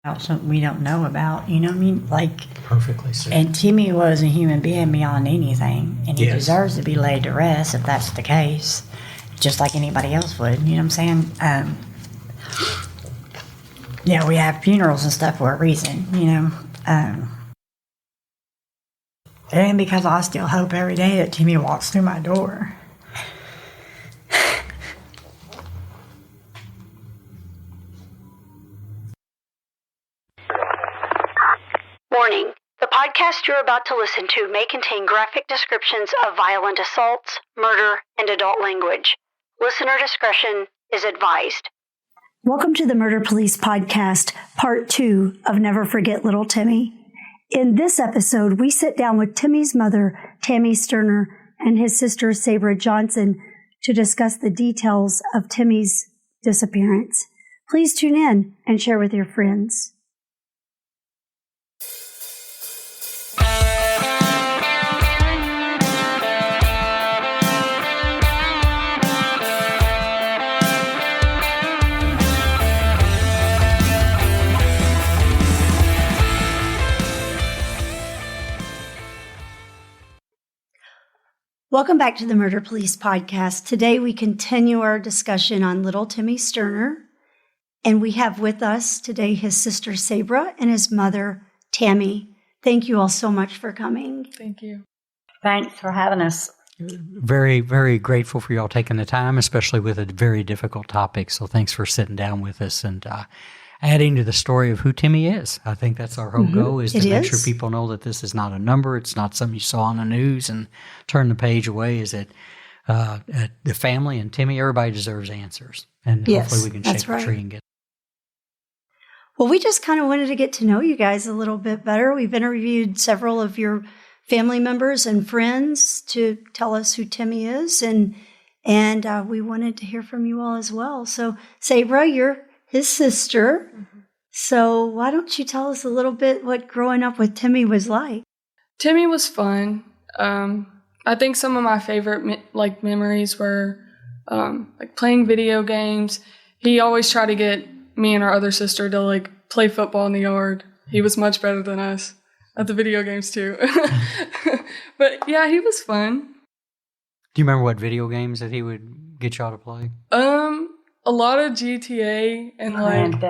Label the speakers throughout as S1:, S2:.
S1: something we don't know about, you know what I mean? Like,
S2: Perfectly said.
S1: and Timmy was a human being beyond anything, and he
S2: Yes.
S1: deserves to be laid to rest if that's the case, just like anybody else would, you know what I'm saying? Yeah, we have funerals and stuff for a reason, you know? And because I still hope every day that Timmy walks through my door.
S3: Warning. The podcast you're about to listen to may contain graphic descriptions of violent assaults, murder, and adult language. Listener discretion is advised. Welcome to the Murder Police Podcast, Part 2 of Never Forget Little Timmy. In this episode, we sit down with Timmy's mother, Tammy Sterner, and his sister, Sabra Johnson, to discuss the details of Timmy's disappearance. Please tune in and share with your friends. Welcome back to the Murder Police Podcast. Today we continue our discussion on Little Timmy Sterner, and we have with us today his sister Sabra and his mother Tammy. Thank you all so much for coming.
S4: Thank you.
S1: Thanks for having us.
S2: Very, very grateful for y'all taking the time, especially with a very difficult topic. So thanks for sitting down with us and adding to the story of who Timmy is. I think that's our whole goal, is to make sure people know that this is not a number. It's not something you saw on the news and turn the page away. Is that the family and Timmy, everybody deserves answers. And hopefully we can shake the tree and get.
S3: Well, we just kind of wanted to get to know you guys a little bit better. We've interviewed several of your family members and friends to tell us who Timmy is, and we wanted to hear from you all as well. So, Sabra, you're his sister. So why don't you tell us a little bit what growing up with Timmy was like?
S4: Timmy was fun. I think some of my favorite memories were playing video games. He always tried to get me and our other sister to play football in the yard. He was much better than us at the video games too. But yeah, he was fun.
S2: Do you remember what video games that he would get y'all to play?
S4: A lot of GTA and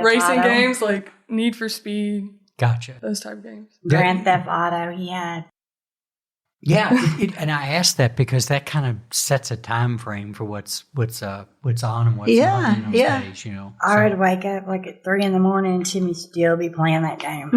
S4: racing games like Need for Speed.
S2: Gotcha.
S4: Those type of games.
S1: Grand Theft Auto, he had.
S2: Yeah, and I asked that because that kind of sets a time frame for what's on and what's not in those days, you know.
S1: I would wake up at 3 a.m. and Timmy still be playing that game.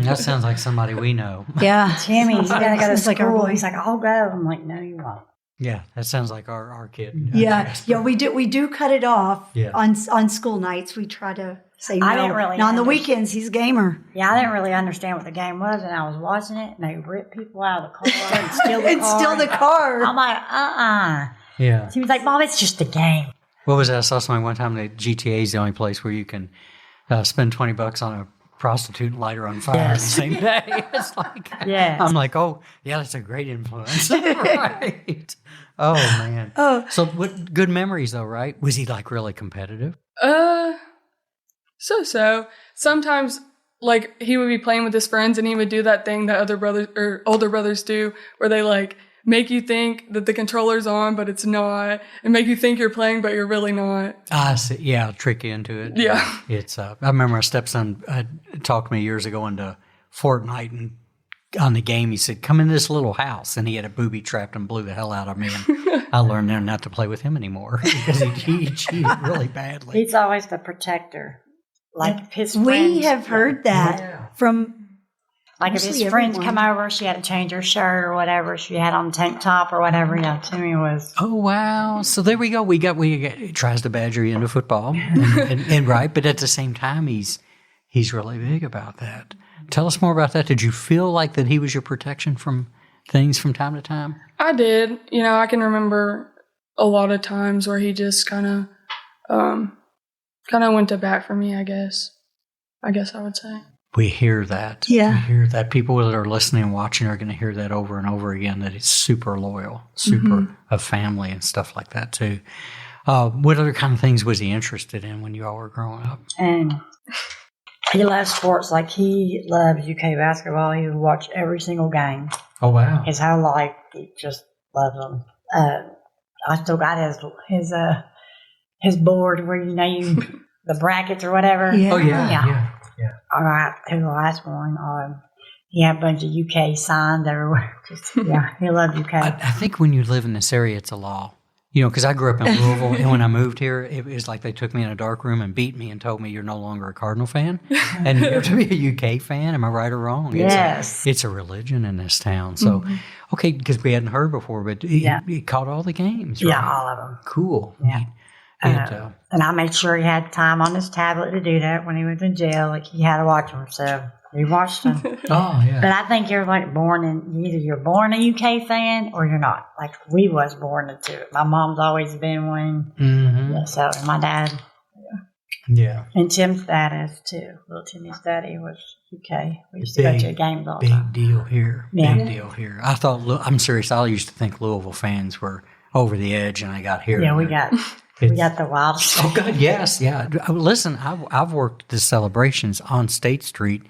S2: That sounds like somebody we know.
S1: Yeah, Timmy, you gotta go to school.
S3: like our boy.
S1: He's like, I'll go. I'm like, no, you won't.
S2: Yeah, that sounds like our kid.
S3: Yeah, we do cut it off.
S2: Yeah.
S3: On school nights. We try to say no.
S1: I didn't really.
S3: Now on the weekends, he's a gamer.
S1: Yeah, I didn't really understand what the game was, and I was watching it, and they rip people out of the car and steal the car.
S3: Steal the car.
S1: I'm like,
S2: Yeah.
S1: Timmy's like, Mom, it's just a game.
S2: What was that? I saw something one time that GTA is the only place where you can spend $20 on a prostitute and light her on fire the same day. It's like, I'm like, oh, yeah, that's a great influence. Right. Oh, man. So what good memories, though, right? Was he, really competitive?
S4: So. Sometimes, he would be playing with his friends and he would do that thing that other brothers or older brothers do where they, make you think that the controller's on, but it's not, and make you think you're playing, but you're really not.
S2: I see. Yeah, trick you into it.
S4: Yeah.
S2: It's. I remember my stepson talked to me years ago into Fortnite, and on the game he said, "Come in this little house," and he had a booby trapped and blew the hell out of me. And I learned then not to play with him anymore because he cheated really badly.
S1: He's always the protector. His friends.
S3: We have heard that from.
S1: If his friends come over, she had to change her shirt or whatever. She had on tank top or whatever. Yeah, Timmy was.
S2: Oh, wow. So there we go. We got he tries to badger you into football. and right. But at the same time, he's really big about that. Tell us more about that. Did you feel like that he was your protection from things from time to time?
S4: I did. I can remember a lot of times where he just kind of went to bat for me, I guess I would say.
S2: We hear that.
S3: Yeah.
S2: We hear that. People that are listening and watching are going to hear that over and over again, that it's super loyal, super a family and stuff like that too. What other kind of things was he interested in when you all were growing up?
S1: He loves sports. Like, he loves UK basketball. He would watch every single game.
S2: Oh, wow.
S1: His whole life, he just loves them. I still got his board where you name the brackets or whatever.
S2: Yeah. Oh, yeah.
S1: All right, who's the last one? He had a bunch of UK signs everywhere. He loved UK.
S2: I think when you live in this area, it's a law. Because I grew up in Louisville, and when I moved here, it was like they took me in a dark room and beat me and told me you're no longer a Cardinal fan, and you have to be a UK fan. Am I right or wrong?
S1: Yes.
S2: It's a religion in this town. So, okay, because we hadn't heard before, but he caught all the games, right?
S1: Yeah, all of them.
S2: Cool.
S1: Yeah. And I made sure he had time on his tablet to do that when he was in jail. Like, he had to watch them, so we watched them.
S2: Oh, yeah.
S1: But I think you're like either you're born a UK fan or you're not. Like, we was born into it. My mom's always been one.
S2: Mm-hmm.
S1: Yeah, so my dad.
S2: Yeah.
S1: And Tim's dad is too. Little Timmy's daddy was UK. We used to go to games all the time.
S2: Big deal here.
S1: Yeah.
S2: Big deal here. I'm serious. I used to think Louisville fans were over the edge, and I got here.
S1: Yeah, we got the wildest.
S2: Oh, God, yes, yeah. Listen, I've worked the celebrations on State Street,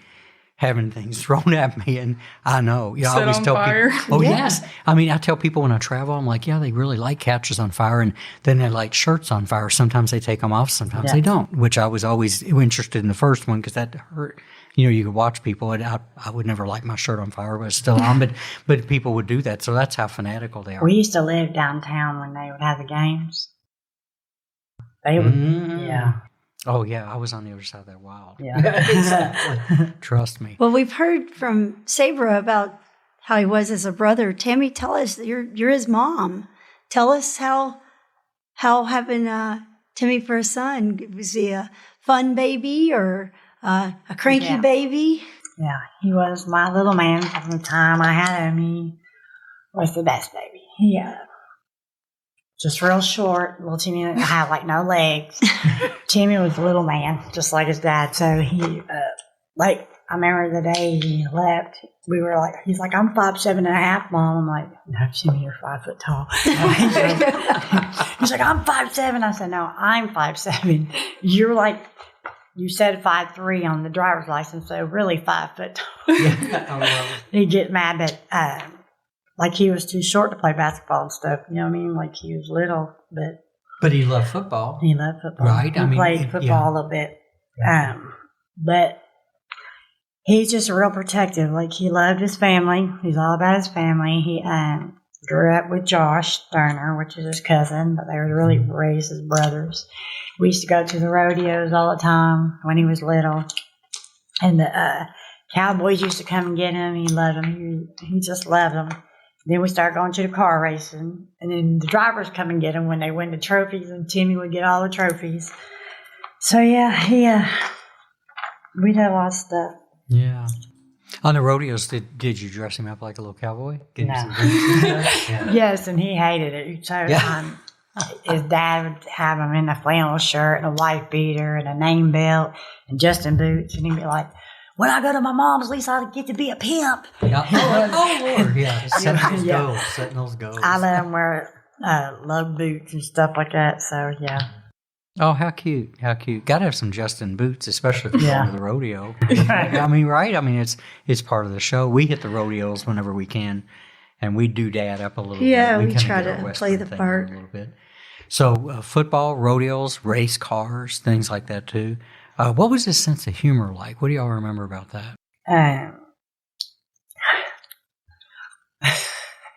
S2: having things thrown at me, and I know. I always tell
S4: fire.
S2: people. Oh, yes. I mean, I tell people when I travel, I'm like, yeah, they really like couches on fire, and then they like shirts on fire. Sometimes they take them off, sometimes they don't, which I was always interested in the first one because that hurt. You could watch people, and I would never like my shirt on fire, but it's still on. But people would do that, so that's how fanatical they are.
S1: We used to live downtown when they would have the games. They would, yeah.
S2: Oh, yeah, I was on the other side of that wild.
S1: Yeah.
S2: Exactly. Trust me.
S5: Well, we've heard from Sabra about how he was as a brother. Tammy, tell us, you're his mom. Tell us how having Timmy for a son, was he a fun baby or a cranky baby?
S1: Yeah, he was my little man from the time I had him. He was the best baby. He just real short. Little Timmy didn't have like no legs. Timmy was a little man, just like his dad. So he, I remember the day he left. We were like, he's like, I'm 5'7.5", Mom. I'm like, no, Timmy, you're 5 foot tall. He's like, I'm 5'7". I said, no, I'm 5'7". You're like, you said 5'3" on the driver's license, so really 5 foot tall. He'd get mad that, like he was too short to play basketball and stuff. You know what I mean? Like he was little,
S2: but he loved football.
S1: He loved football.
S2: Right.
S1: He played football a little bit. But he's just real protective. Like, he loved his family. He's all about his family. He grew up with Josh Sterner, which is his cousin, but they were really raised as brothers. We used to go to the rodeos all the time when he was little. And the Cowboys used to come and get him. He loved them. He just loved them. Then we started going to the car racing. And then the drivers come and get him when they win the trophies, and Timmy would get all the trophies. So, yeah, we did a lot of stuff.
S2: Yeah. On the rodeos, did you dress him up like a little cowboy?
S1: No.
S2: Yeah.
S1: Yes, and he hated it. So his dad would have him in a flannel shirt and a white beater and a name belt and Justin boots, and he'd be like, when I go to my mom's, at least I get to be a pimp.
S2: Yeah. Oh, Lord. Yeah. Setting those goals.
S1: I let him wear lug boots and stuff like that. So, yeah.
S2: Oh, how cute. How cute. Got to have some Justin boots, especially if you're going to the rodeo. I mean, right? I mean, it's part of the show. We hit the rodeos whenever we can, and we do dad up a little bit.
S5: Yeah, we try to play the part.
S2: A little bit. So, football, rodeos, race cars, things like that, too. What was his sense of humor like? What do y'all remember about that?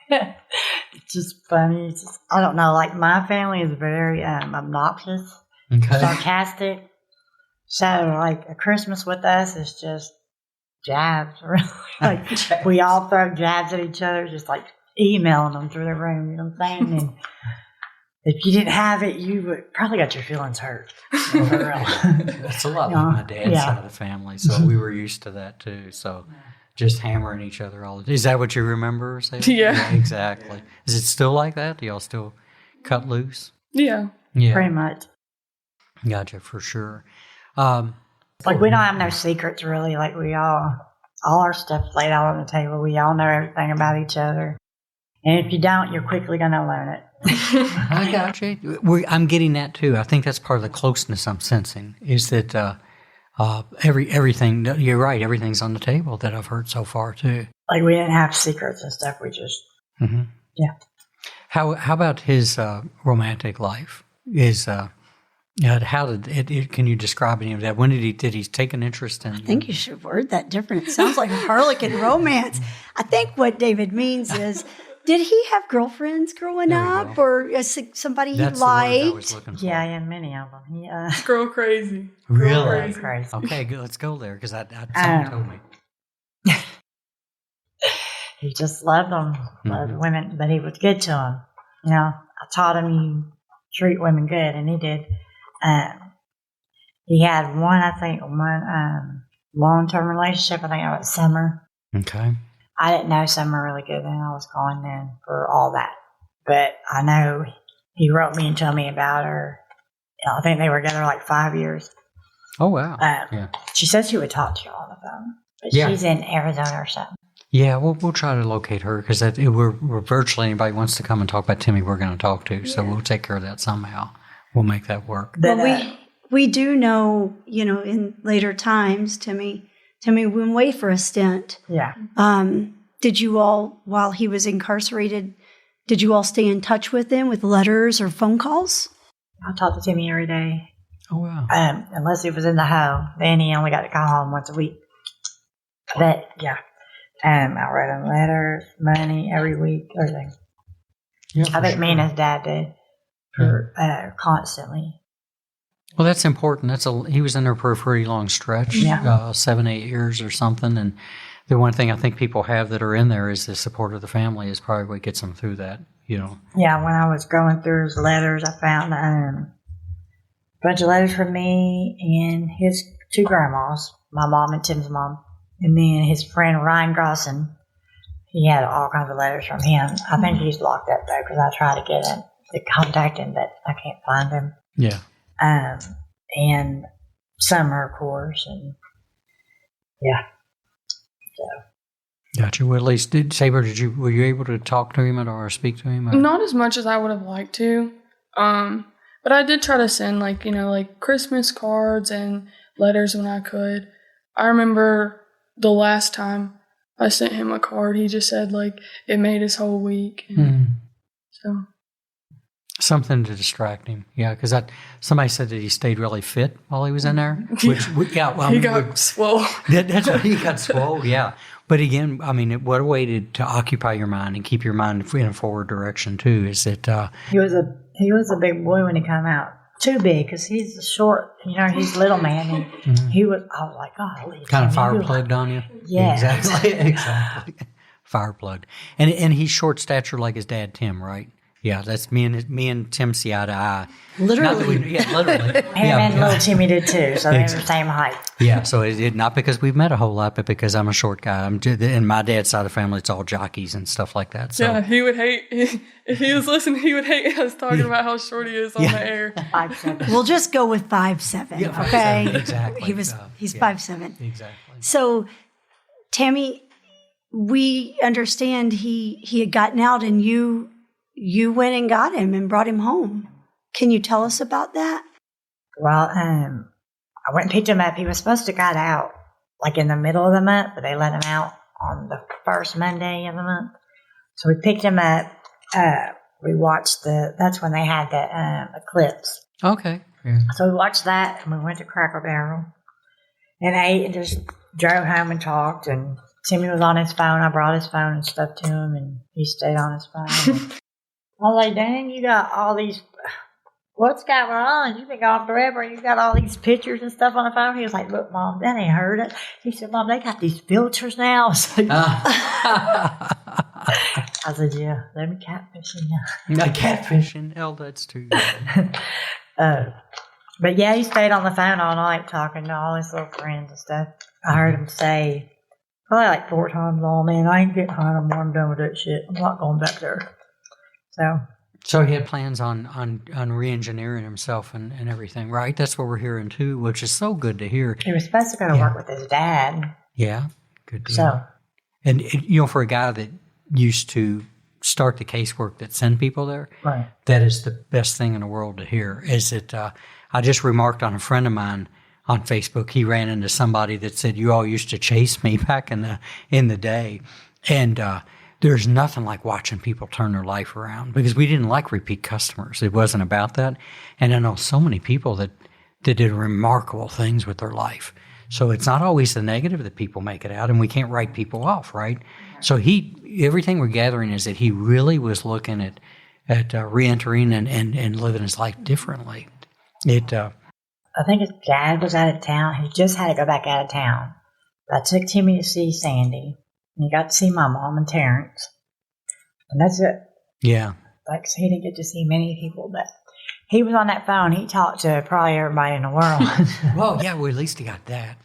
S1: It's just funny. I don't know. Like, my family is very obnoxious, sarcastic. So, like, a Christmas with us is just jabs. Really. Like, we all throw jabs at each other, just like emailing them through the room. You know what I'm saying? And if you didn't have it, you would probably got your feelings hurt.
S2: That's a lot like my dad's side of the family, so we were used to that too. So just hammering each other all the time. Is that what you remember?
S4: Yeah,
S2: exactly. Is it still like that? Do y'all still cut loose?
S4: Yeah.
S1: Pretty much.
S2: Gotcha, for sure.
S1: Like, we don't have no secrets, really. Like, all our stuff's laid out on the table. We all know everything about each other. And if you don't, you're quickly going to learn it.
S2: I got you. I'm getting that too. I think that's part of the closeness I'm sensing is that everything. You're right. Everything's on the table that I've heard so far too.
S1: Like we didn't have secrets and stuff. We just, yeah.
S2: How about his romantic life? How did it? Can you describe any of that? When did he take an interest in?
S5: I think you should word that different. It sounds like a harlequin romance. I think what David means is, did he have girlfriends growing up, or somebody he
S2: That's
S5: liked?
S2: the word I was looking for.
S1: Yeah, and many of them. Yeah.
S4: Girl crazy.
S2: Really?
S1: Crazy.
S2: Okay, good. Let's go there because someone told me.
S1: He just loved them, loved women, but he was good to them. You know, I taught him you treat women good, and he did. He had one long-term relationship. I think it was Summer.
S2: Okay.
S1: I didn't know Summer really good then. I was calling in for all that. But I know he wrote me and told me about her. You know, I think they were together like 5 years.
S2: Oh, wow.
S1: She said she would talk to you on the phone. But she's in Arizona or something.
S2: Yeah, we'll try to locate her because we're virtually anybody wants to come and talk about Timmy, we're going to talk to. So we'll take care of that somehow. We'll make that work.
S5: Well, we do know, you know, in later times, Timmy went away for a stint.
S1: Yeah.
S5: Did you all, while he was incarcerated, did you all stay in touch with him with letters or phone calls?
S1: I talked to Timmy every day.
S2: Oh, wow.
S1: Unless he was in the home. Then he only got to call home once a week. But, yeah. I wrote him letters, money, every week, everything.
S2: Yeah,
S1: I think me and his dad did constantly.
S2: Well, that's important. He was in there for a pretty long stretch, 7-8 years or something. And the one thing I think people have that are in there is the support of the family is probably what gets them through that, you know. Yeah,
S1: when I was going through his letters, I found a bunch of letters from me and his two grandmas, my mom and Tim's mom, and then his friend Ryan Grosson. He had all kinds of letters from him. I think he's locked up, though, because I tried to get him to contact him, but I can't find him.
S2: Yeah.
S1: And Summer, of course, and yeah. So.
S2: Gotcha. Well, at least, Sabra, were you able to talk to him or speak to him? Or?
S4: Not as much as I would have liked to. But I did try to send, like Christmas cards and letters when I could. I remember the last time I sent him a card, he just said, it made his whole week. So.
S2: Something to distract him, yeah. Because somebody said that he stayed really fit while he was in there.
S4: He got swole.
S2: That's what he got swole, yeah. But again, I mean, what a way to occupy your mind and keep your mind in a forward direction too. Is that
S1: he was a big boy when he came out. Too big because he's a short. You know, he's a little man, and I was like, golly,
S2: kind of fire plugged on you.
S1: Yeah,
S2: exactly. Fire plugged, and he's short stature like his dad Tim, right? Yeah, that's me and Tim see eye to eye.
S5: Literally.
S2: Literally.
S1: Him and little Timmy did too, so they were the same height.
S2: Yeah, so it not because we've met a whole lot, but because I'm a short guy. In my dad's side of the family, it's all jockeys and stuff like that. So.
S4: Yeah, he would hate, if he was listening, he would hate us talking about how short he is on the air.
S1: 5'7".
S5: We'll just go with 5'7",
S2: yeah, 5'7",
S5: okay?
S2: exactly.
S5: He's 5'7".
S2: Exactly.
S5: So, Tammy, we understand he had gotten out and you went and got him and brought him home. Can you tell us about that?
S1: Well, I went and picked him up. He was supposed to got out in the middle of the month, but they let him out on the first Monday of the month. So we picked him up. We watched that's when they had the eclipse.
S2: Okay. Yeah.
S1: So we watched that, and we went to Cracker Barrel and ate and just drove home and talked. And Timmy was on his phone. I brought his phone and stuff to him, and he stayed on his phone. I was like, dang, you got all these, what's going on? You've been gone forever. You got all these pictures and stuff on the phone. He was like, look, Mom, that ain't heard it. He said, Mom, they got these filters now. I said, yeah, let me catfishing you.
S2: Catfishing? Hell, that's too good.
S1: But yeah, he stayed on the phone all night talking to all his little friends and stuff. I heard him say, probably 4 times, oh, man, I ain't getting high no more. I'm done with that shit. I'm not going back there. So
S2: he had plans on re-engineering himself and everything, right? That's what we're hearing too, which is so good to hear.
S1: He was supposed to go to work with his dad.
S2: Yeah, good to hear. And for a guy that used to start the casework that send people there,
S1: right?
S2: That is the best thing in the world to hear. Is that I just remarked on a friend of mine on Facebook, he ran into somebody that said, "You all used to chase me back in the day," and there's nothing like watching people turn their life around, because we didn't like repeat customers. It wasn't about that, and I know so many people that did remarkable things with their life. So it's not always the negative that people make it out, and we can't write people off, right? So everything we're gathering is that he really was looking at re-entering and living his life differently.
S1: I think his dad was out of town. He just had to go back out of town. But I took Timmy to see Sandy, and he got to see my mom and Terrence. And that's it.
S2: Yeah.
S1: Like, so he didn't get to see many people, but he was on that phone. He talked to probably everybody in the world.
S2: Well, yeah, well, at least he got that.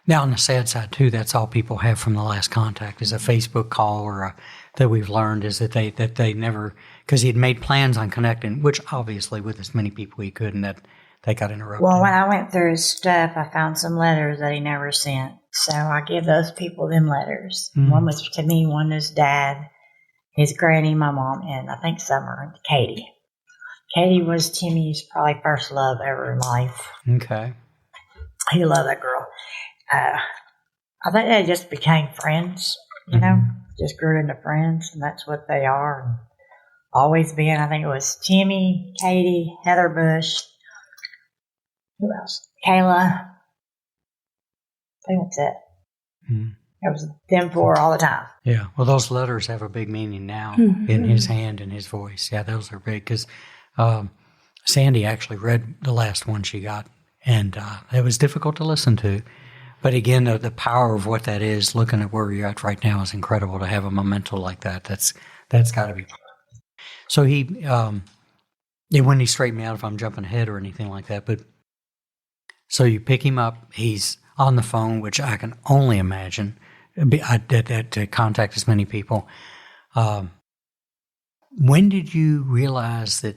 S2: Now, on the sad side, too, that's all people have from the last contact is a Facebook call or that we've learned is that they never, because he had made plans on connecting, which obviously with as many people he could, and that they got interrupted.
S1: Well, when I went through his stuff, I found some letters that he never sent. So I give those people them letters. Mm. One was to me, one was Dad, his granny, my mom, and I think Summer and Katie. Katie was Timmy's probably first love ever in life.
S2: Okay.
S1: He loved that girl. I think they just became friends, you know, just grew into friends, and that's what they are. And always been. I think it was Timmy, Katie, Heather Bush. Who else? Kayla. I think that's it. Mm-hmm. It was them four all the time.
S2: Yeah. Well, those letters have a big meaning now in his hand and his voice. Yeah, those are big because Sandy actually read the last one she got, and it was difficult to listen to. But again, the power of what that is, looking at where you're at right now, is incredible. To have a memento like that, that's got to be. So when he straightened me out, if I'm jumping ahead or anything like that, but so you pick him up, he's on the phone, which I can only imagine to contact as many people. When did you realize that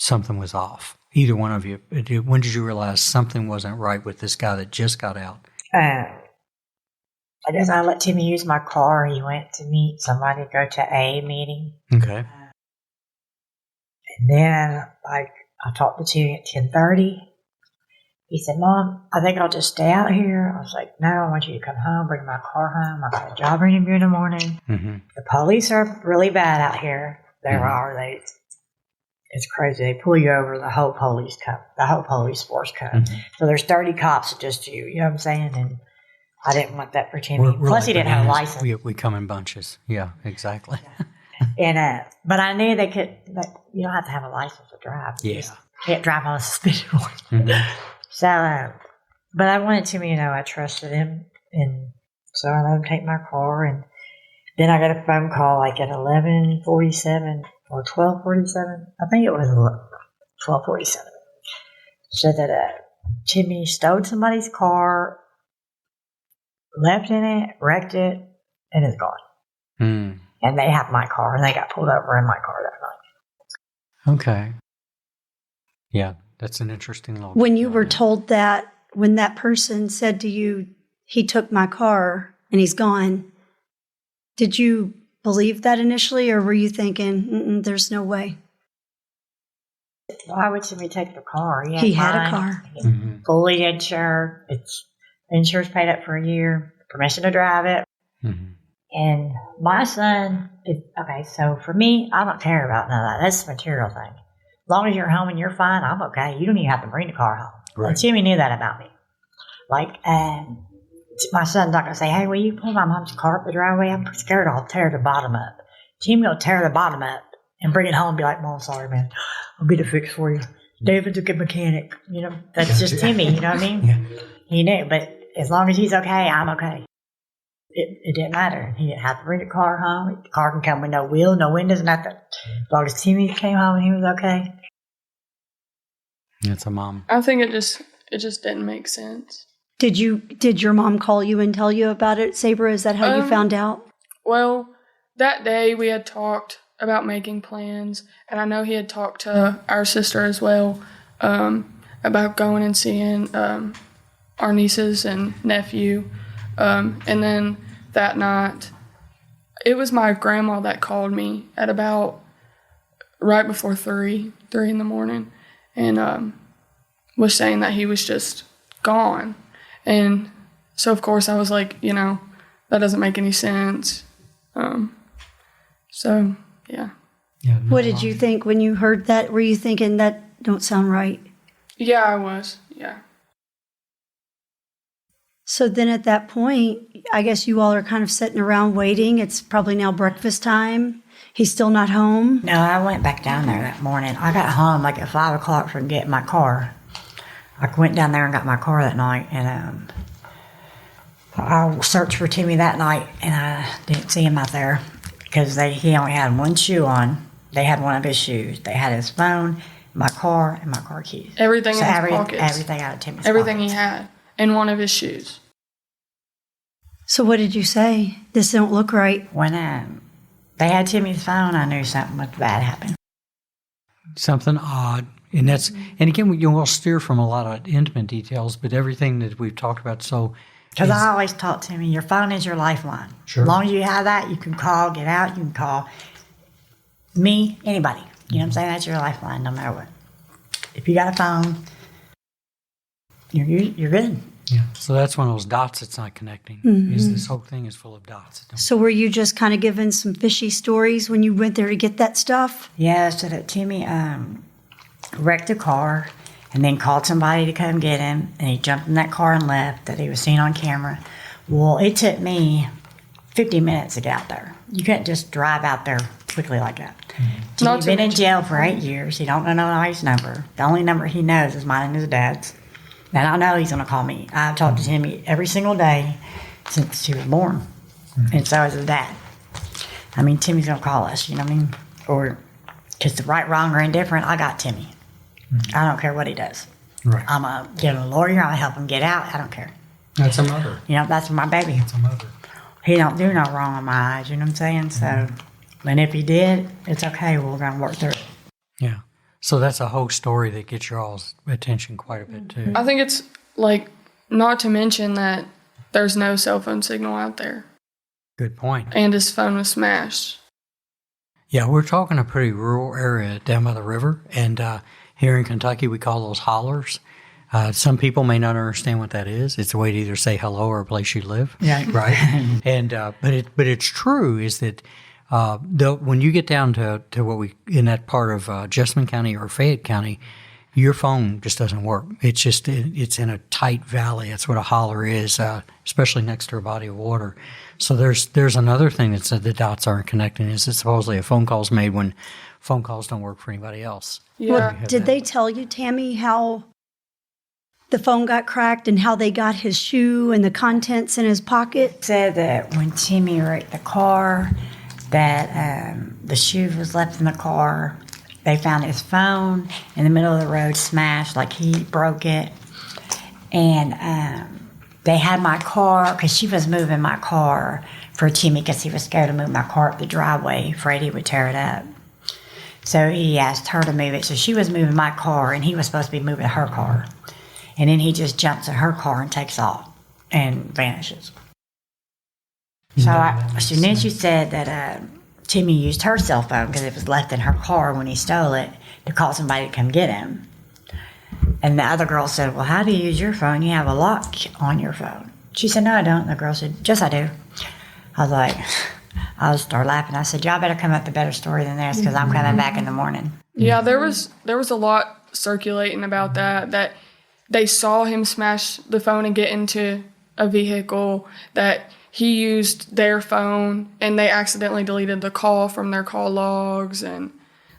S2: something was off? Either one of you. When did you realize something wasn't right with this guy that just got out?
S1: I guess I let Timmy use my car. He went to meet somebody, go to a meeting.
S2: Okay.
S1: And then, I talked to Timmy at 10:30. He said, "Mom, I think I'll just stay out here." I was like, "No, I want you to come home, bring my car home. I got a job interview in the morning." Mm-hmm. The police are really bad out here. They are. It's crazy. They pull you over, the whole police force come. Mm-hmm. So there's 30 cops just you. You know what I'm saying? And I didn't want that for Timmy.
S2: We're
S1: Plus, he didn't have a license.
S2: We come in bunches. Yeah, exactly.
S1: And but I knew they could. You don't have to have a license to drive. You just can't drive on a suspended one. Mm-hmm. So, but I wanted Timmy to know I trusted him, and so I let him take my car. And then I got a phone call like at 11:47 or 12:47. I think it was 12:47. Said that Timmy stole somebody's car, left in it, wrecked it, and is gone. Mm. And they have my car, and they got pulled over in my car that night.
S2: Okay. Yeah, that's an interesting little.
S5: When you were told that, when that person said to you, "He took my car and he's gone," did you believe that initially, or were you thinking, "There's no way"?
S1: Why would Timmy take the car?
S5: He had a car.
S1: Fully insured. It's insurance paid up for a year. Permission to drive it. Mm-hmm. And my son, okay, so for me, I don't care about none of that. That's the material thing. As long as you're home and you're fine, I'm okay. You don't even have to bring the car home. Right. And Timmy knew that about me. Like, my son's not going to say, "Hey, will you pull my mom's car up the driveway? I'm scared I'll tear the bottom up." Timmy will tear the bottom up and bring it home and be like, "Mom, sorry, man. I'll get it fixed for you. David's a good mechanic." You know, that's just Timmy, you know what I mean? Yeah. He knew, but as long as he's okay, I'm okay. It didn't matter. He didn't have to bring the car home. The car can come with no wheels, no windows, nothing. As long as Timmy came home and he was okay.
S2: That's a mom.
S4: I think it just didn't make sense.
S5: Did your mom call you and tell you about it, Sabra? Is that how you found out?
S4: Well, that day we had talked about making plans, and I know he had talked to our sister as well about going and seeing our nieces and nephew. And then that night, it was my grandma that called me at about right before 3 in the morning, and was saying that he was just gone. And so, of course, I was like, that doesn't make any sense. So, yeah.
S5: What did you think when you heard that? Were you thinking that don't sound right?
S4: Yeah, I was. Yeah.
S5: So then at that point, I guess you all are kind of sitting around waiting. It's probably now breakfast time. He's still not home.
S1: No, I went back down there that morning. I got home like at 5 o'clock from getting my car. I went down there and got my car that night, and I searched for Timmy that night, and I didn't see him out there because he only had one shoe on. They had one of his shoes. They had his phone, my car, and my car keys.
S4: Everything in his pockets.
S1: Everything out of Timmy's
S4: Everything
S1: pockets.
S4: he had, and one of his shoes.
S5: So what did you say? This don't look right.
S1: When they had Timmy's phone, I knew something was bad happened.
S2: Something odd. And again, we'll steer from a lot of intimate details, but everything that we've talked about,
S1: Because I always taught Timmy, your phone is your lifeline.
S2: Sure.
S1: As long as you have that, you can call, get out, you can call me, anybody. You know what I'm saying? That's your lifeline, no matter what. If you got a phone, you're good.
S2: Yeah. So that's one of those dots that's not connecting. Is this whole thing is full of dots.
S5: So were you just kind of given some fishy stories when you went there to get that stuff?
S1: Yeah, so that Timmy wrecked a car and then called somebody to come get him, and he jumped in that car and left, that he was seen on camera. Well, it took me 50 minutes to get out there. You can't just drive out there quickly like that. Timmy's been in jail for 8 years. He don't know nobody's number. The only number he knows is mine and his dad's. And I know he's going to call me. I've talked to Timmy every single day since he was born. And so is his dad. I mean, Timmy's going to call us, you know what I mean? Or, because the right, wrong, or indifferent, I got Timmy. I don't care what he does.
S2: Right.
S1: I'm going to get him a lawyer. I'm going to help him get out. I don't care.
S2: That's a mother.
S1: You know, that's my baby.
S2: That's a mother.
S1: He don't do no wrong in my eyes, you know what I'm saying? So, and if he did, it's okay. We're going to work through it.
S2: Yeah. So that's a whole story that gets your all's attention quite a bit, too.
S4: I think it's, not to mention that there's no cell phone signal out there.
S2: Good point.
S4: And his phone was smashed.
S2: Yeah, we're talking a pretty rural area down by the river, and here in Kentucky we call those hollers. Some people may not understand what that is. It's a way to either say hello or a place you live.
S1: Yeah.
S2: Right. And but it's true is that when you get down to what we in that part of Jessamine County or Fayette County, your phone just doesn't work. It's just it's in a tight valley. That's what a holler is, especially next to a body of water. So there's another thing that said the dots aren't connecting. Is that supposedly a phone call's made when phone calls don't work for anybody else.
S4: Yeah.
S5: Well, did they tell you, Tammy, how the phone got cracked and how they got his shoe and the contents in his pocket?
S1: Said that when Timmy wrecked the car, that the shoe was left in the car. They found his phone in the middle of the road smashed, like he broke it. And they had my car, because she was moving my car for Timmy because he was scared to move my car up the driveway, afraid he would tear it up. So he asked her to move it. So she was moving my car, and he was supposed to be moving her car. And then he just jumps in her car and takes off and vanishes. So then she said that Timmy used her cell phone because it was left in her car when he stole it to call somebody to come get him. And the other girl said, well, how do you use your phone? You have a lock on your phone. She said, no, I don't. And the girl said, yes, I do. I was like, I just started laughing. I said, y'all better come up with a better story than this because I'm coming back in the morning.
S4: Yeah, there was a lot circulating about that they saw him smash the phone and get into a vehicle, that he used their phone and they accidentally deleted the call from their call logs, and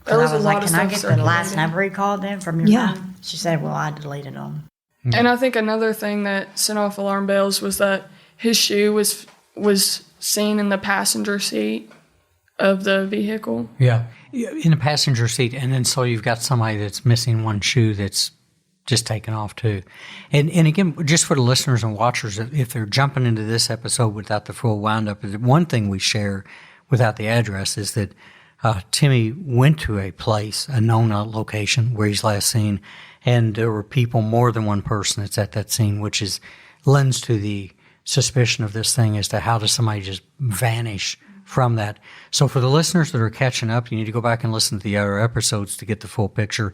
S4: there was a lot of stuff
S1: can I get the last number he called in from your phone? She said, well, I deleted them.
S4: And I think another thing that sent off alarm bells was that his shoe was seen in the passenger seat of the vehicle.
S2: Yeah, in the passenger seat, and then so you've got somebody that's missing one shoe that's just taken off too. And again, just for the listeners and watchers, if they're jumping into this episode without the full wind-up, one thing we share without the address is that Timmy went to a place, a known location where he's last seen, and there were people, more than one person that's at that scene, which lends to the suspicion of this thing as to how does somebody just vanish from that. So for the listeners that are catching up, you need to go back and listen to the other episodes to get the full picture.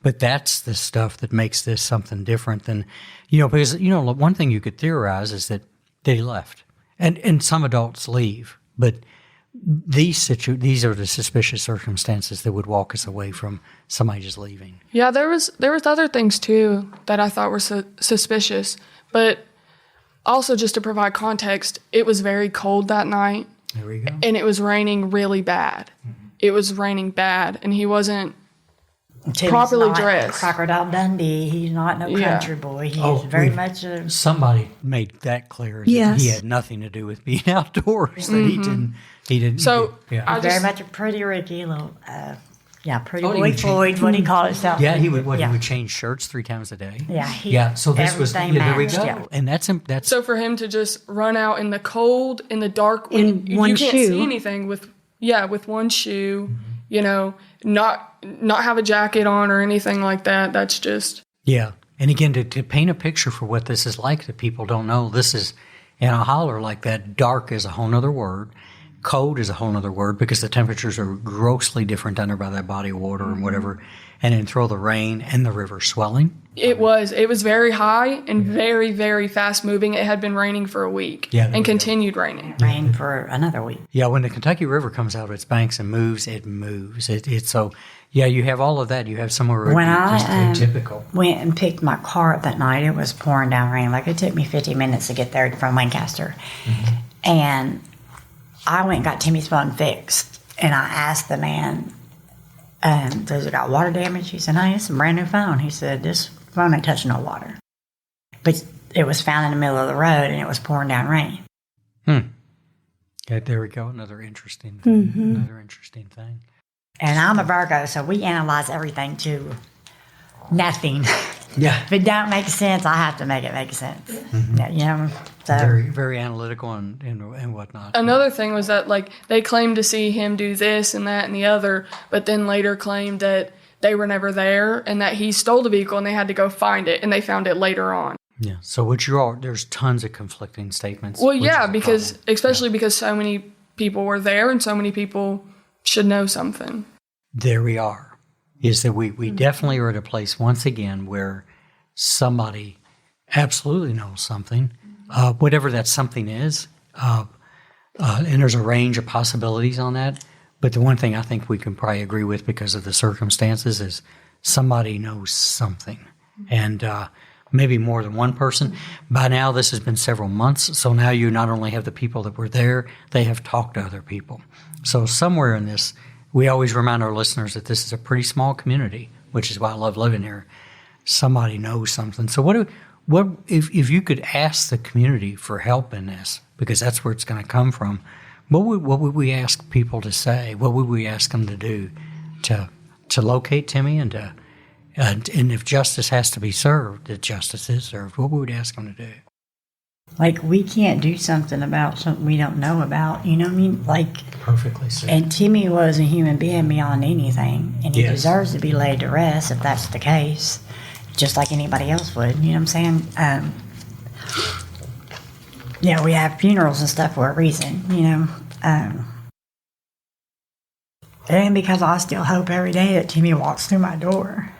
S2: But that's the stuff that makes this something different than, because, one thing you could theorize is that they left. And some adults leave. But these are the suspicious circumstances that would walk us away from somebody just leaving.
S4: Yeah, there was other things, too, that I thought were suspicious. But also, just to provide context, it was very cold that night.
S2: There we go.
S4: And it was raining really bad. Mm-hmm. It was raining bad, and he wasn't properly dressed.
S1: Crocodile Dundee. He's not no country boy. He's very much a...
S2: Somebody made that clear. That he had nothing to do with being outdoors. That he didn't.
S4: So
S1: very much a pretty Ricky little... pretty boy Floyd, what he called himself.
S2: Yeah, he would change shirts 3 times a day.
S1: Yeah,
S2: so this was there we go.
S1: Yeah.
S2: And that's
S4: so for him to just run out in the cold, in the dark, when you can't see anything with one shoe, not have a jacket on or anything like that. That's just
S2: And again, to paint a picture for what this is like that people don't know, this is in a holler like that. Dark is a whole nother word. Cold is a whole other word because the temperatures are grossly different under by that body of water and whatever. And then throw the rain and the river swelling. It
S4: was very high and very, very fast moving. It had been raining for a week and continued raining.
S1: Rain for another week.
S2: Yeah, when the Kentucky River comes out of its banks and moves, it moves. It's so, you have all of that. You have somewhere
S1: when
S2: just
S1: atypical. Went and picked my car up that night, it was pouring down rain. Like it took me 50 minutes to get there from Lancaster. Mm-hmm. And I went and got Timmy's phone fixed, and I asked the man, does it got water damage? He said, no, it's a brand new phone. He said, this phone ain't touching no water. But it was found in the middle of the road, and it was pouring down rain.
S2: Okay, there we go. Another interesting thing. Mm-hmm. Another interesting thing.
S1: And I'm a Virgo, so we analyze everything to nothing.
S2: Yeah.
S1: If it don't make sense, I have to make it make sense.
S2: Mm-hmm.
S1: So.
S2: Very, very analytical and whatnot.
S4: Another thing was that, they claimed to see him do this and that and the other, but then later claimed that they were never there and that he stole the vehicle and they had to go find it, and they found it later on.
S2: Yeah. So there's tons of conflicting statements.
S4: Well, yeah, because so many people were there and so many people should know something.
S2: There we are. Is that we definitely are at a place once again where somebody absolutely knows something, whatever that something is, and there's a range of possibilities on that. But the one thing I think we can probably agree with because of the circumstances is somebody knows something, and maybe more than one person. By now, this has been several months, so now you not only have the people that were there, they have talked to other people. So somewhere in this, we always remind our listeners that this is a pretty small community, which is why I love living here. Somebody knows something. So what if you could ask the community for help in this, because that's where it's going to come from, what would we ask people to say? What would we ask them to do to locate Timmy and if justice has to be served, that justice is served, what would we ask them to do?
S1: We can't do something about something we don't know about. You know what I mean?
S2: Perfectly said.
S1: And Timmy was a human being beyond anything, and he deserves to be laid to rest if that's the case, just like anybody else would. You know what I'm saying? We have funerals and stuff for a reason. And because I still hope every day that Timmy walks through my door.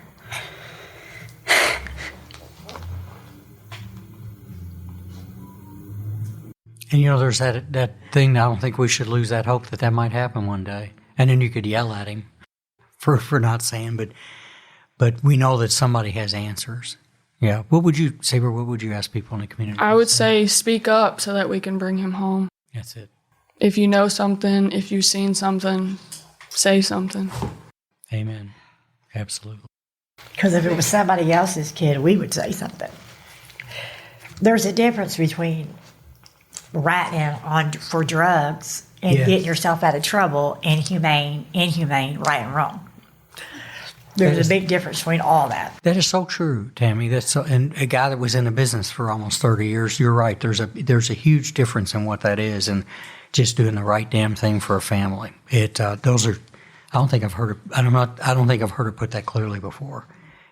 S2: And there's that thing. I don't think we should lose that hope that might happen one day. And then you could yell at him for not saying, but we know that somebody has answers. Yeah. What would you, Sabra? What would you ask people in the community?
S4: I would say speak up so that we can bring him home.
S2: That's it.
S4: If you know something, if you've seen something, say something.
S2: Amen. Absolutely.
S1: Because if it was somebody else's kid, we would say something. There's a difference between ratting for drugs and getting yourself out of trouble, inhumane, right and wrong. There's a big difference between all that.
S2: That is so true, Tammy. That's so, and a guy that was in the business for almost 30 years, you're right. There's a huge difference in what that is, and just doing the right damn thing for a family. Those are. I don't think I've heard it put that clearly before.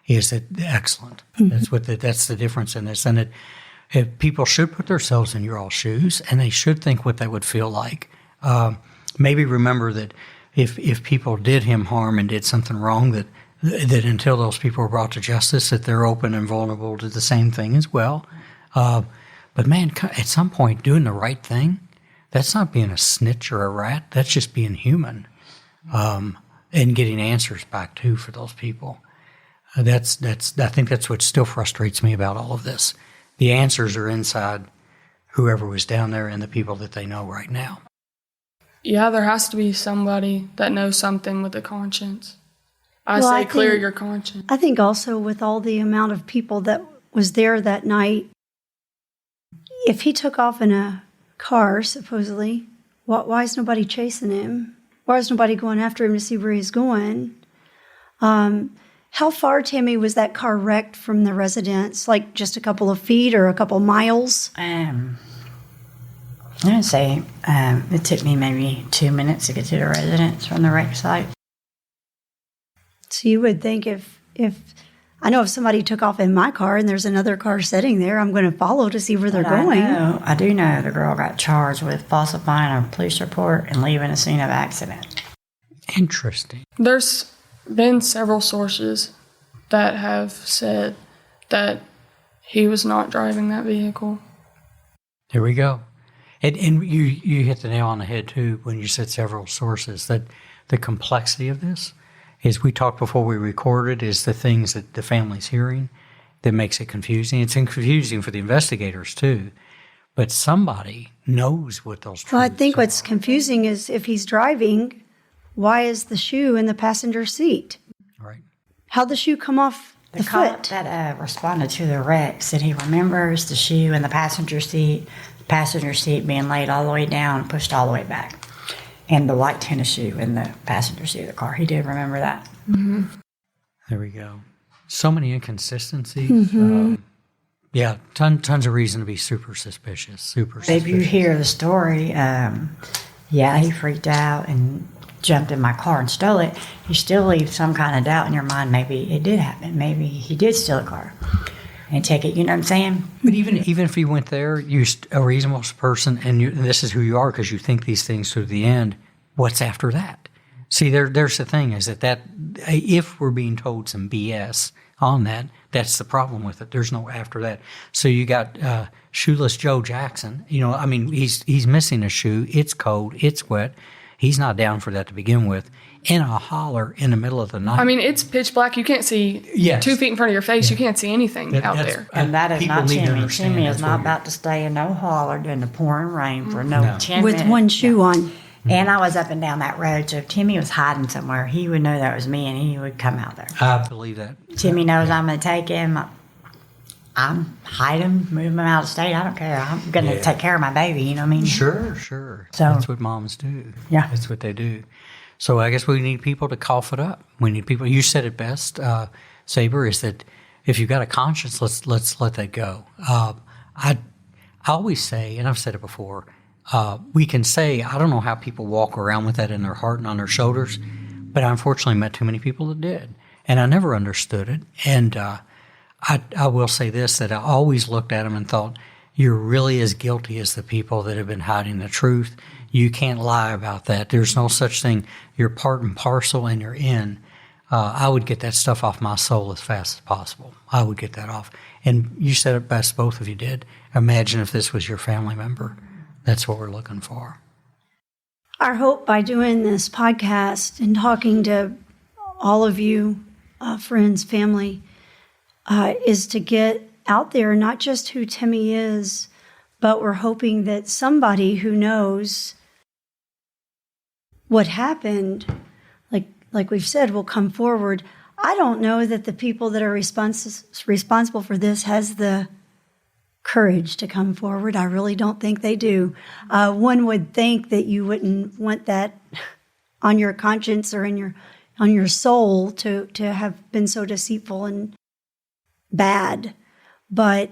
S2: Is that excellent? Mm-hmm. That's the difference in this, and if people should put themselves in your all's shoes, and they should think what that would feel like. Maybe remember that if people did him harm and did something wrong, that until those people are brought to justice, that they're open and vulnerable to the same thing as well. But man, at some point, doing the right thing, that's not being a snitch or a rat. That's just being human, and getting answers back too for those people. I think that's what still frustrates me about all of this. The answers are inside whoever was down there and the people that they know right now.
S4: Yeah, there has to be somebody that knows something with a conscience. I clear your conscience.
S5: I think also with all the amount of people that was there that night, if he took off in a car, supposedly, why is nobody chasing him? Why is nobody going after him to see where he's going? How far, Tammy, was that car wrecked from the residence? Like just a couple of feet or a couple miles?
S1: I would say it took me maybe 2 minutes to get to the residence from the wreck site.
S5: So you would think if I know if somebody took off in my car and there's another car sitting there, I'm going to follow to see where they're going.
S1: I do know the girl got charged with falsifying a police report and leaving a scene of accident.
S2: Interesting.
S4: There's been several sources that have said that he was not driving that vehicle.
S2: There we go. And you hit the nail on the head, too, when you said several sources, that the complexity of this, as we talked before we recorded, is the things that the family's hearing that makes it confusing. It's confusing for the investigators, too. But somebody knows what those truths
S5: Well, I think
S2: are.
S5: what's confusing is if he's driving, why is the shoe in the passenger seat?
S2: Right.
S5: How'd the shoe come off the foot?
S1: That responded to the wreck said he remembers the shoe in the passenger seat being laid all the way down and pushed all the way back. And the white tennis shoe in the passenger seat of the car. He did remember that.
S5: Mm-hmm.
S2: There we go. So many inconsistencies.
S5: Mm-hmm.
S2: Yeah, tons of reason to be super suspicious.
S1: If you hear the story, he freaked out and jumped in my car and stole it. You still leave some kind of doubt in your mind. Maybe it did happen. Maybe he did steal a car and take it. You know what I'm saying?
S2: But even if you went there, you're a reasonable person, and this is who you are because you think these things to the end. What's after that? See, there's the thing is that if we're being told some BS on that, that's the problem with it. There's no after that. So you got shoeless Joe Jackson. He's missing a shoe. It's cold. It's wet. He's not down for that to begin with. In a holler in the middle of the night.
S4: I mean, it's pitch black. You can't see 2 feet in front of your face. Yeah. You can't see anything out there.
S1: And that is not Timmy. Timmy is not about to stay in no holler during the pouring rain for 10 minutes.
S5: With one shoe on.
S1: And I was up and down that road, so if Timmy was hiding somewhere, he would know that was me, and he would come out there.
S2: I believe that.
S1: Timmy knows I'm going to take him. I'm hide him, move him out of state. I don't care. I'm going to take care of my baby, you know what I mean?
S2: Sure.
S1: So,
S2: that's what moms do.
S1: Yeah.
S2: That's what they do. So I guess we need people to cough it up. We need people. You said it best, Sabra, is that if you've got a conscience, let's let that go. I always say, and I've said it before, we can say, I don't know how people walk around with that in their heart and on their shoulders, but I unfortunately met too many people that did, and I never understood it. And I will say this, that I always looked at them and thought, you're really as guilty as the people that have been hiding the truth. You can't lie about that. There's no such thing. You're part and parcel and you're in. I would get that stuff off my soul as fast as possible. I would get that off. And you said it best, both of you did. Imagine if this was your family member. That's what we're looking for.
S5: Our hope by doing this podcast and talking to all of you, friends, family, is to get out there not just who Timmy is, but we're hoping that somebody who knows what happened, like we've said, will come forward. I don't know that the people that are responsible for this has the courage to come forward. I really don't think they do. One would think that you wouldn't want that on your conscience or on your soul to have been so deceitful and bad. But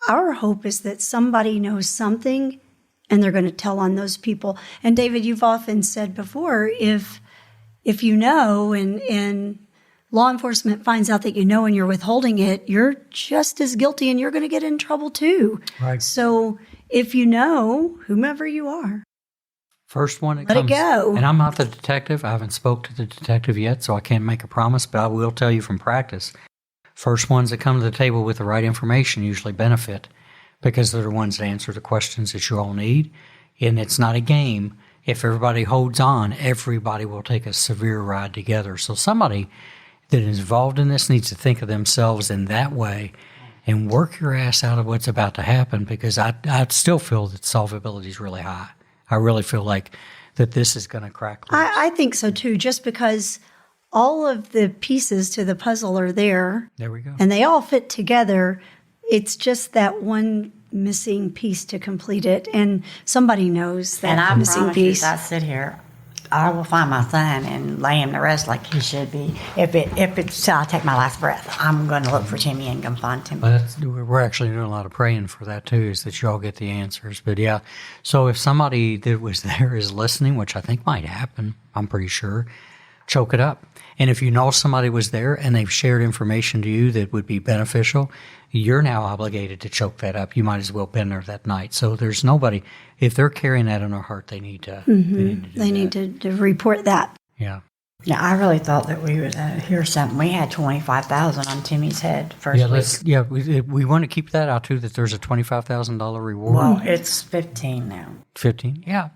S5: our hope is that somebody knows something and they're going to tell on those people. And David, you've often said before, if you know and law enforcement finds out that you know and you're withholding it, you're just as guilty and you're going to get in trouble too.
S2: Right.
S5: So if you know, whomever you are,
S2: First one that
S5: Let
S2: comes,
S5: it go.
S2: and I'm not the detective. I haven't spoke to the detective yet, so I can't make a promise, but I will tell you from practice. First ones that come to the table with the right information usually benefit because they're the ones that answer the questions that you all need. And it's not a game. If everybody holds on, everybody will take a severe ride together. So somebody that is involved in this needs to think of themselves in that way and work your ass out of what's about to happen, because I still feel that solvability is really high. I really feel like that this is going to crack loose.
S5: I think so too, just because all of the pieces to the puzzle are there.
S2: There we go.
S5: And they all fit together. It's just that one missing piece to complete it. And somebody knows that
S1: And I
S5: missing
S1: promise
S5: piece.
S1: you, as I sit here, I will find my son and lay him to rest like he should be. If it's till I take my last breath, I'm going to look for Timmy and go find Timmy.
S2: But we're actually doing a lot of praying for that too, is that you all get the answers. But yeah, so if somebody that was there is listening, which I think might happen, I'm pretty sure, choke it up. And if you know somebody was there and they've shared information to you that would be beneficial, you're now obligated to choke that up. You might as well been there that night. So there's nobody, if they're carrying that in their heart, they need to.
S5: They need to report that.
S2: Yeah.
S1: Yeah, I really thought that we would hear something. We had $25,000 on Timmy's head first week.
S2: We want to keep that out too, that there's a $25,000 reward.
S1: Well, it's 15 now.
S2: 15? Yeah.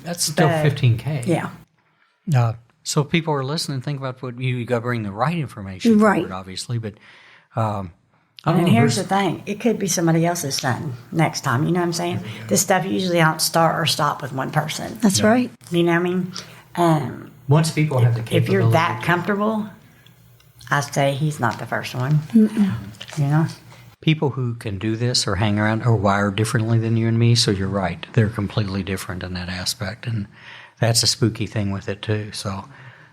S2: That's still
S1: but-
S2: $15K.
S1: Yeah.
S2: So people are listening. Think about what you got to bring the right information forward, obviously. But I don't
S1: And
S2: know.
S1: here's the thing. It could be somebody else's son next time. You know what I'm saying? This stuff usually don't start or stop with one person.
S5: That's right.
S1: You know what I mean?
S2: Once people have the capability.
S1: If you're that comfortable, I say he's not the first one. You know?
S2: People who can do this or hang around are wired differently than you and me. So you're right. They're completely different in that aspect. And that's a spooky thing with it too. So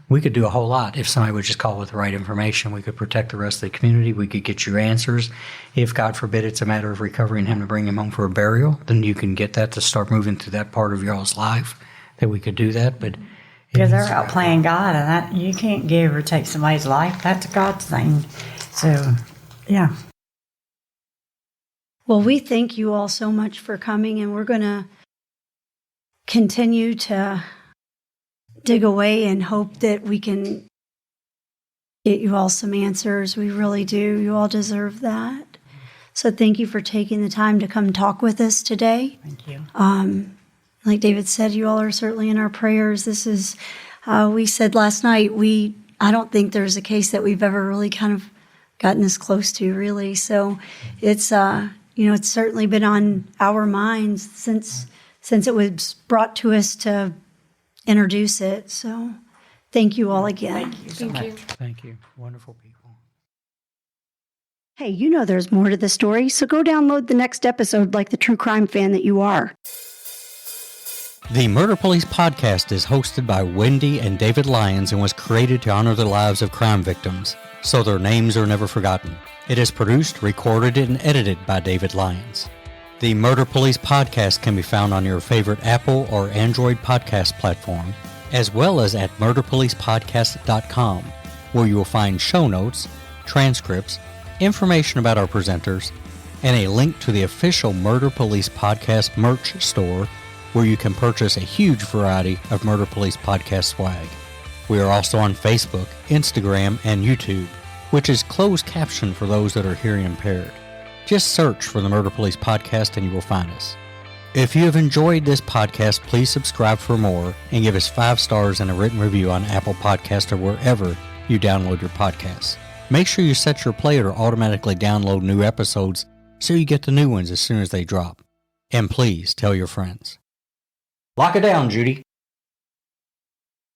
S2: we could do a whole lot if somebody would just call with the right information. We could protect the rest of the community. We could get you answers. If, God forbid, it's a matter of recovering him to bring him home for a burial, then you can get that to start moving through that part of y'all's life, that we could do that. But
S1: Because they're out playing God, and that you can't give or take somebody's life. That's God's thing. So, yeah.
S5: Well, we thank you all so much for coming, and we're going to continue to dig away and hope that we can get you all some answers. We really do. You all deserve that. So thank you for taking the time to come talk with us today.
S1: Thank you.
S5: Like David said, you all are certainly in our prayers. This is, we said last night, I don't think there's a case that we've ever really kind of gotten this close to, really. So it's, it's certainly been on our minds since it was brought to us to introduce it. So thank you all again.
S1: Thank you so much.
S2: thank you. Wonderful people.
S5: Hey, you know there's more to the story, so go download the next episode like the true crime fan that you are.
S2: The Murder Police podcast is hosted by Wendy and David Lyons and was created to honor the lives of crime victims, so their names are never forgotten. It is produced, recorded, and edited by David Lyons. The Murder Police podcast can be found on your favorite Apple or Android podcast platform, as well as at murderpolicepodcast.com, where you will find show notes, transcripts, information about our presenters, and a link to the official Murder Police podcast merch store, where you can purchase a huge variety of Murder Police podcast swag. We are also on Facebook, Instagram, and YouTube, which is closed caption for those that are hearing impaired. Just search for the Murder Police podcast and you will find us. If you have enjoyed this podcast, please subscribe for more and give us 5 stars and a written review on Apple Podcasts or wherever you download your podcasts. Make sure you set your player to automatically download new episodes so you get the new ones as soon as they drop. And please tell your friends. Lock it down, Judy.